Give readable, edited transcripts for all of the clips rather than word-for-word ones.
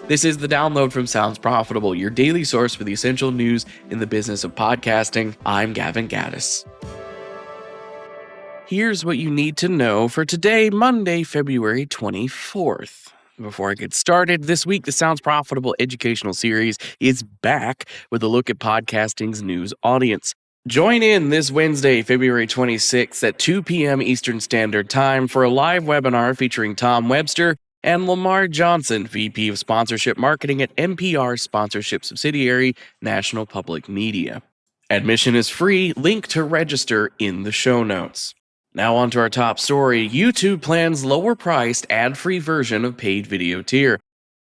This is the download from Sounds Profitable, your daily source for the essential news in the business of podcasting. I'm Gavin Gaddis. Here's what you need to know for today, Monday, February 24th. Before I get started, this week the Sounds Profitable educational series is back with a look at podcasting's news audience. Join in this Wednesday, February 26th at 2 p.m. Eastern Standard Time for a live webinar featuring Tom Webster and Lamar Johnson, VP of Sponsorship Marketing at NPR sponsorship subsidiary, National Public Media. Admission is free, link to register in the show notes. Now on to our top story. YouTube plans lower-priced, ad-free version of paid video tier.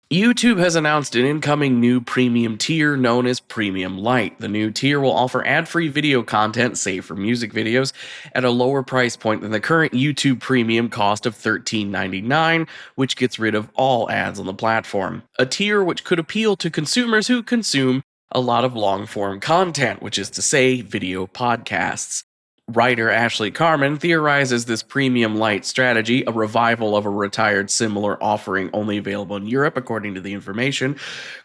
YouTube has announced an incoming new premium tier known as Premium Lite. The new tier will offer ad-free video content, save for music videos, at a lower price point than the current YouTube Premium cost of $13.99, which gets rid of all ads on the platform. A tier which could appeal to consumers who consume a lot of long-form content, which is to say, video podcasts. Writer Ashley Carman theorizes this Premium Lite strategy, a revival of a retired similar offering only available in Europe, according to the information,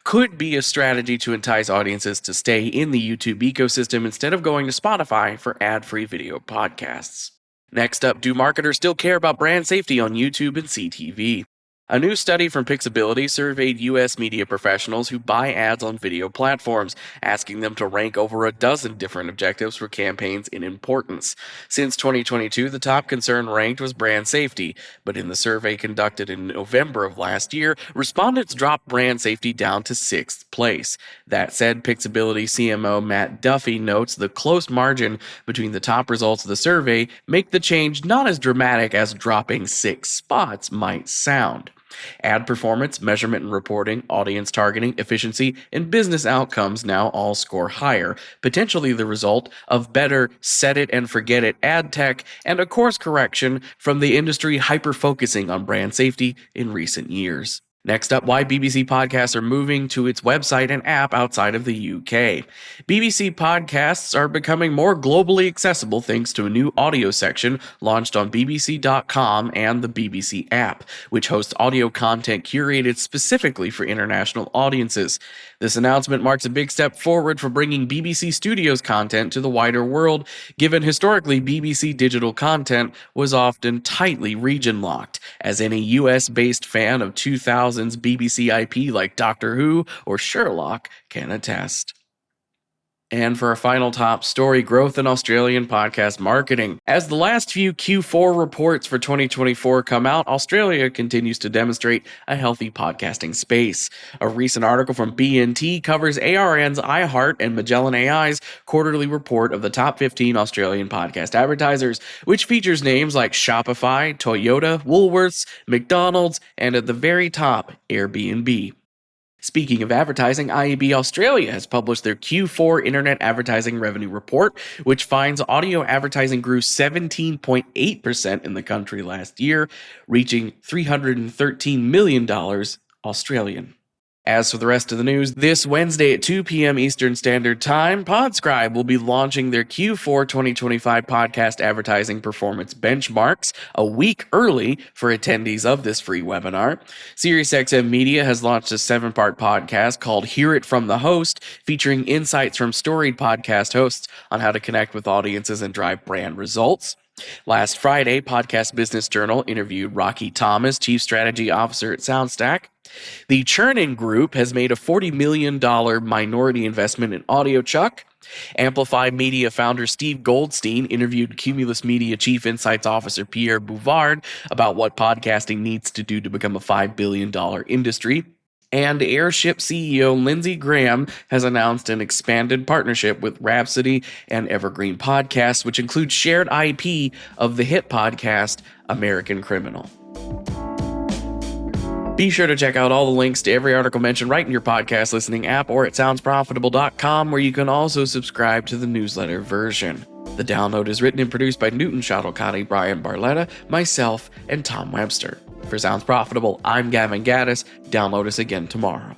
could be a strategy to entice audiences to stay in the YouTube ecosystem instead of going to Spotify for ad-free video podcasts. Next up, do marketers still care about brand safety on YouTube and CTV? A new study from Pixability surveyed U.S. media professionals who buy ads on video platforms, asking them to rank over a dozen different objectives for campaigns in importance. Since 2022, the top concern ranked was brand safety, but in the survey conducted in November of last year, respondents dropped brand safety down to 6th place. That said, Pixability CMO Matt Duffy notes the close margin between the top results of the survey make the change not as dramatic as dropping 6 spots might sound. Ad performance, measurement and reporting, audience targeting, efficiency, and business outcomes now all score higher, potentially the result of better set-it-and-forget-it ad tech and a course correction from the industry hyper-focusing on brand safety in recent years. Next up, why BBC Podcasts are moving to its website and app outside of the UK. BBC Podcasts are becoming more globally accessible thanks to a new audio section launched on BBC.com and the BBC app, which hosts audio content curated specifically for international audiences. This announcement marks a big step forward for bringing BBC Studios content to the wider world, given historically BBC digital content was often tightly region-locked, as any US-based fan of 2000s BBC IP like Doctor Who or Sherlock can attest. And for our final top story, growth in Australian podcast marketing. As the last few Q4 reports for 2024 come out, Australia continues to demonstrate a healthy podcasting space. A recent article from BNT covers ARN's iHeart and Magellan AI's quarterly report of the top 15 Australian podcast advertisers, which features names like Shopify, Toyota, Woolworths, McDonald's, and at the very top, Airbnb. Speaking of advertising, IAB Australia has published their Q4 Internet Advertising Revenue Report, which finds audio advertising grew 17.8% in the country last year, reaching $313 million Australian. As for the rest of the news, this Wednesday at 2 p.m. Eastern Standard Time, Podscribe will be launching their Q4 2025 podcast advertising performance benchmarks a week early for attendees of this free webinar. SiriusXM Media has launched a 7-part podcast called Hear It From the Host, featuring insights from storied podcast hosts on how to connect with audiences and drive brand results. Last Friday, Podcast Business Journal interviewed Rocky Thomas, Chief Strategy Officer at SoundStack. The Churning Group has made a $40 million minority investment in AudioChuck. Amplify Media founder Steve Goldstein interviewed Cumulus Media Chief Insights Officer Pierre Bouvard about what podcasting needs to do to become a $5 billion industry. And Airship CEO Lindsey Graham has announced an expanded partnership with Rhapsody and Evergreen Podcasts, which includes shared IP of the hit podcast American Criminal. Be sure to check out all the links to every article mentioned right in your podcast listening app or at soundsprofitable.com, where you can also subscribe to the newsletter version. The download is written and produced by Newton Shadowkani, Brian Barletta, myself, and Tom Webster. For Sounds Profitable, I'm Gavin Gaddis. Download us again tomorrow.